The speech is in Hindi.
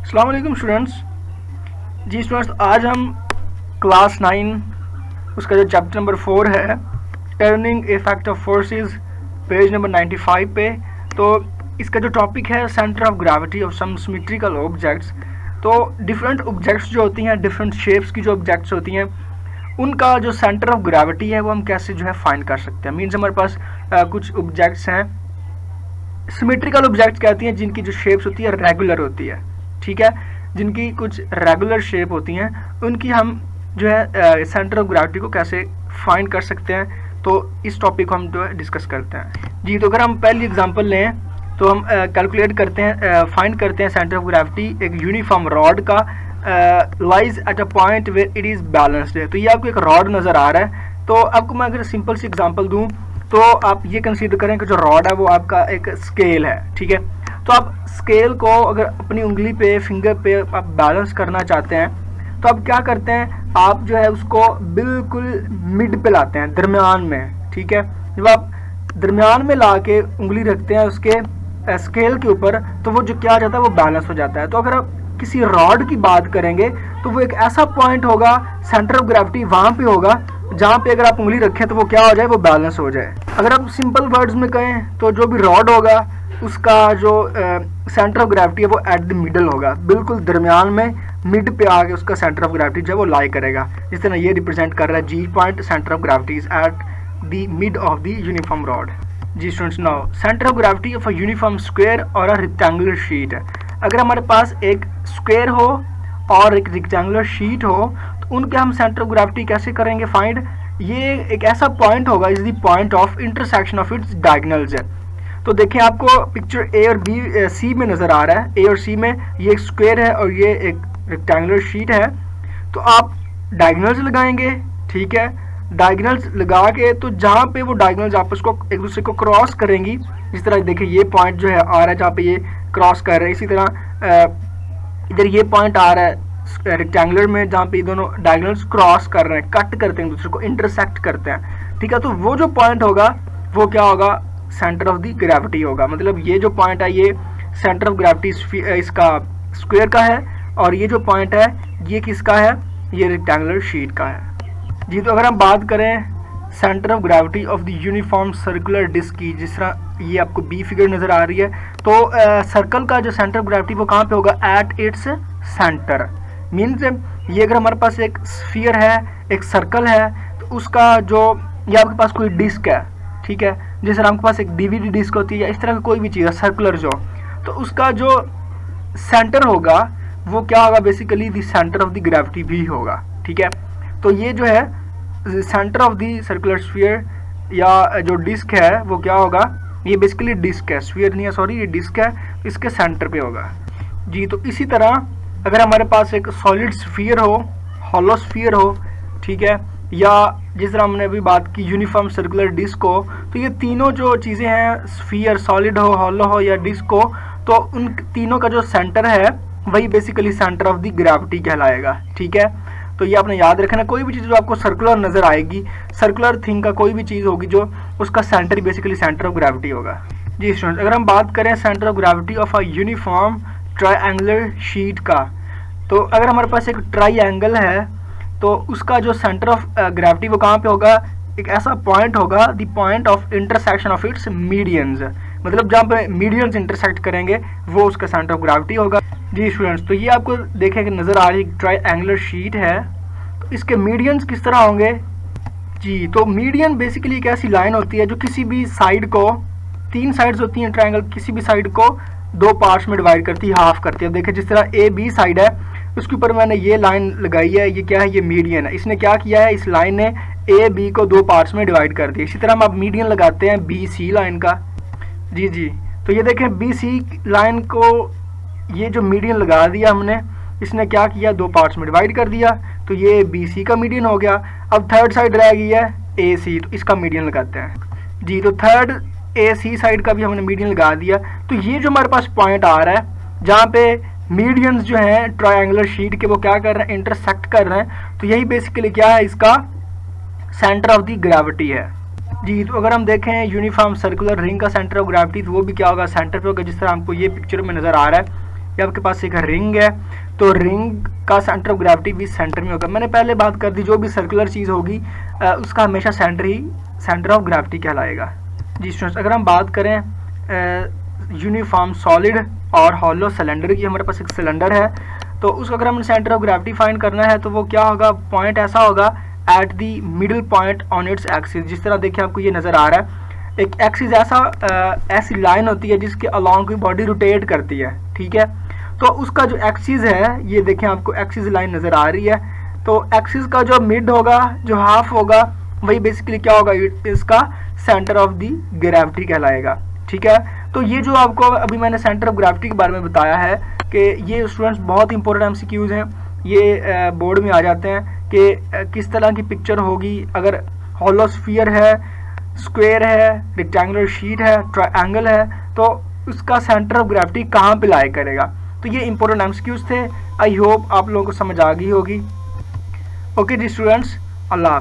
अस्सलाम वालेकुम स्टूडेंट्स। जी स्टूडेंट्स, आज हम क्लास 9 उसका जो चैप्टर नंबर 4 है, turning effect of forces, page number 95 पे। तो इसका जो टॉपिक है centre of gravity of some symmetrical objects. तो डिफरेंट ऑब्जेक्ट्स जो होती हैं, डिफरेंट शेप्स की जो ऑब्जेक्ट्स होती हैं, उनका जो सेंटर ऑफ ग्रेविटी है वो हम कैसे जो है फाइंड कर सकते हैं। मीन्स हमारे पास कुछ ऑब्जेक्ट्स हैं, सिमेट्रिकल ऑब्जेक्ट्स कहती हैं, जिनकी जो शेप्स होती है रेगुलर होती है, ठीक है। जिनकी कुछ रेगुलर शेप होती हैं, उनकी हम जो है सेंटर ऑफ ग्रेविटी को कैसे फाइंड कर सकते हैं। तो इस टॉपिक को हम जो है डिस्कस करते हैं। जी, तो अगर हम पहली एग्जांपल लें तो हम कैलकुलेट करते हैं, फाइंड करते हैं सेंटर ऑफ ग्रेविटी एक यूनिफॉर्म रॉड का lies at a point where it is balanced है। तो ये आपको एक रॉड नज़र आ रहा है। तो आपको मैं अगर सिंपल सी एग्जांपल दूं तो आप ये कंसीडर करें कि जो रॉड है वो आपका एक स्केल है, ठीक है। तो आप स्केल को अगर अपनी उंगली पे, फिंगर पे आप बैलेंस करना चाहते हैं तो आप क्या करते हैं, आप जो है उसको बिल्कुल मिड पे लाते हैं, दरमियान में, ठीक है। जब आप दरमियान में ला के उंगली रखते हैं उसके स्केल के ऊपर, तो वो जो क्या हो जाता है वो बैलेंस हो जाता है। तो अगर आप किसी रॉड की बात करेंगे तो वो एक ऐसा पॉइंट होगा, सेंटर ऑफ ग्रेविटी वहाँ पे होगा जहाँ पे अगर आप उंगली रखें तो वो क्या हो जाए, वो बैलेंस हो जाए। अगर आप सिंपल वर्ड्स में कहें तो जो भी रॉड होगा उसका जो सेंटर ऑफ ग्रेविटी है वो एट द मिडल होगा, बिल्कुल दरमियान में, मिड पे आके उसका सेंटर ऑफ ग्रेविटी जो है वो लाई करेगा। जिस तरह ये रिप्रेजेंट कर रहा है G point, centre of gravity is at the mid of the uniform rod. जी students, now centre of gravity of a uniform square और अ रेक्टेंगुलर शीट है। अगर हमारे पास एक स्क्वायर हो और एक रेक्टेंगुलर शीट हो तो उनके हम सेंटर ऑफ ग्रेविटी कैसे करेंगे फाइंड। ये एक ऐसा पॉइंट होगा, is the point of intersection of its diagonals है। तो देखिए आपको पिक्चर ए और बी सी में नज़र आ रहा है, ए और सी में ये एक स्क्वायर है और ये एक रेक्टेंगुलर शीट है। तो आप डायगोनल्स लगाएंगे, ठीक है। डायगोनल्स लगा के तो जहाँ पे वो डायगोनल्स आपस को एक दूसरे को क्रॉस करेंगी, इस तरह देखिए ये पॉइंट जो है आ रहा है जहाँ पे ये क्रॉस कर रहे हैं, इसी तरह इधर ये पॉइंट आ रहा है रेक्टेंगुलर में जहाँ पे दोनों डायगोनल्स क्रॉस कर रहे हैं, कट करते हैं, एक दूसरे को इंटरसेक्ट करते हैं, ठीक है। तो वो जो पॉइंट होगा वो क्या होगा, सेंटर ऑफ द ग्रेविटी होगा। मतलब ये जो पॉइंट है ये सेंटर ऑफ ग्रेविटी इसका स्क्वायर का है और ये जो पॉइंट है ये किसका है, ये रेक्टेंगुलर शीट का है। जी, तो अगर हम बात करें centre of gravity of the uniform circular disc की, जिस तरह ये आपको बी फिगर नज़र आ रही है, तो सर्कल का जो सेंटर ऑफ ग्रेविटी वो कहाँ पे होगा, एट इट्स सेंटर। मीन्स ये अगर हमारे पास एक स्फीयर है, एक सर्कल है, तो उसका जो, ये आपके पास कोई डिस्क है, ठीक है, जिस तरह आपके पास एक डीवीडी डिस्क होती है या इस तरह की कोई भी चीज़ है सर्कुलर जो, तो उसका जो सेंटर होगा वो क्या होगा, basically the centre of the gravity भी होगा, ठीक है। तो ये जो है centre of the circular sphere या जो डिस्क है वो क्या होगा, ये बेसिकली डिस्क है, स्फीयर नहीं है, सॉरी, ये डिस्क है, इसके सेंटर पे होगा। जी, तो इसी तरह अगर हमारे पास एक सॉलिड स्फीयर हो, हॉलो स्फीयर हो, ठीक है, या जिस तरह हमने अभी बात की यूनिफॉर्म सर्कुलर डिस्क हो, तो ये तीनों जो चीज़ें हैं, स्फीयर, सॉलिड हो, हॉलो हो या डिस्क हो, तो उन तीनों का जो सेंटर है वही basically centre of the gravity कहलाएगा, ठीक है। तो ये आपने याद रखना, कोई भी चीज़ जो आपको सर्कुलर नज़र आएगी, सर्कुलर थिंग का कोई भी चीज़ होगी जो उसका centre basically centre of gravity होगा। जी स्टूडेंट्स, अगर हम बात करें centre of gravity of a uniform triangular sheet का, तो अगर हमारे पास एक ट्रायंगल है तो उसका जो सेंटर ऑफ ग्रेविटी वो कहाँ पे होगा, एक ऐसा पॉइंट होगा, the point of intersection of its medians. मतलब जहाँ पे मीडियंस इंटरसेक्ट करेंगे वो उसका सेंटर ऑफ ग्रेविटी होगा। जी स्टूडेंट्स, तो ये आपको देखें कि नज़र आ रही है ट्रायंगुलर शीट है, तो इसके मीडियंस किस तरह होंगे। जी, तो मीडियन बेसिकली एक ऐसी लाइन होती है जो किसी भी साइड को, तीन साइड्स होती हैं ट्रायंगल, किसी भी साइड को दो पार्ट्स में डिवाइड करती है, हाफ करती है। देखिए जिस तरह ए बी साइड है, उसके ऊपर मैंने ये लाइन लगाई है, ये क्या है, ये मीडियन है। इसने क्या किया है, इस लाइन ने ए बी को दो पार्ट्स में डिवाइड कर दिया। इसी तरह हम अब मीडियन लगाते हैं बी सी लाइन का। जी जी, तो ये देखें बी सी लाइन को ये जो मीडियन लगा दिया हमने, इसने क्या किया, दो पार्ट्स में डिवाइड कर दिया, तो ये बी सी का मीडियन हो गया। अब थर्ड साइड रह गई है ए सी, तो इसका मीडियन लगाते हैं। जी, तो थर्ड ए सी साइड का भी हमने मीडियन लगा दिया। तो ये जो हमारे पास पॉइंट आ रहा है जहाँ पे मीडियंस जो हैं ट्रायंगुलर शीट के वो क्या कर रहे हैं, इंटरसेक्ट कर रहे हैं, तो यही बेसिकली क्या है, इसका सेंटर ऑफ द ग्रेविटी है। जी, तो अगर हम देखें यूनिफॉर्म सर्कुलर रिंग का सेंटर ऑफ ग्रेविटी, तो वो भी क्या होगा, सेंटर पे होगा, जिस तरह हमको ये पिक्चर में नज़र आ रहा है। ये आपके पास एक रिंग है, तो रिंग का सेंटर ऑफ ग्रेविटी भी सेंटर में होगा। मैंने पहले बात कर दी, जो भी सर्कुलर चीज़ होगी उसका हमेशा सेंटर ऑफ ग्रेविटी कहलाएगा। जी स्टूडेंट्स, अगर हम बात करें यूनिफॉर्म सॉलिड और हॉलो सिलेंडर की, हमारे पास एक सिलेंडर है, तो उसका अगर हमें सेंटर ऑफ ग्रेविटी फाइंड करना है तो वो क्या होगा, पॉइंट ऐसा होगा at the middle point on its axis. जिस तरह देखिए आपको ये नज़र आ रहा है, एक एक्सिस ऐसी लाइन होती है जिसके अलॉन्ग कोई बॉडी रोटेट करती है, ठीक है। तो उसका जो एक्सिस है, ये देखें आपको एक्सिस लाइन नज़र आ रही है, तो एक्सिस का जो मिड होगा, जो हाफ होगा, वही बेसिकली क्या होगा, इसका सेंटर ऑफ दी ग्रेविटी कहलाएगा, ठीक है। तो ये जो आपको अभी मैंने सेंटर ऑफ ग्रेविटी के बारे में बताया है कि ये स्टूडेंट्स बहुत इंपॉर्टेंट एमसीक्यूज हैं, ये बोर्ड में आ जाते हैं कि किस तरह की पिक्चर होगी अगर हॉलो स्फीयर है, स्क्वायर है, रेक्टेंगुलर शीट है, ट्रायंगल है, तो उसका सेंटर ऑफ ग्रेविटी कहाँ पे लाई करेगा। तो ये इंपॉर्टेंट एमसीक्यूज थे। आई होप आप लोगों को समझ आ गई होगी। ओके जी स्टूडेंट्स, अल्लाह।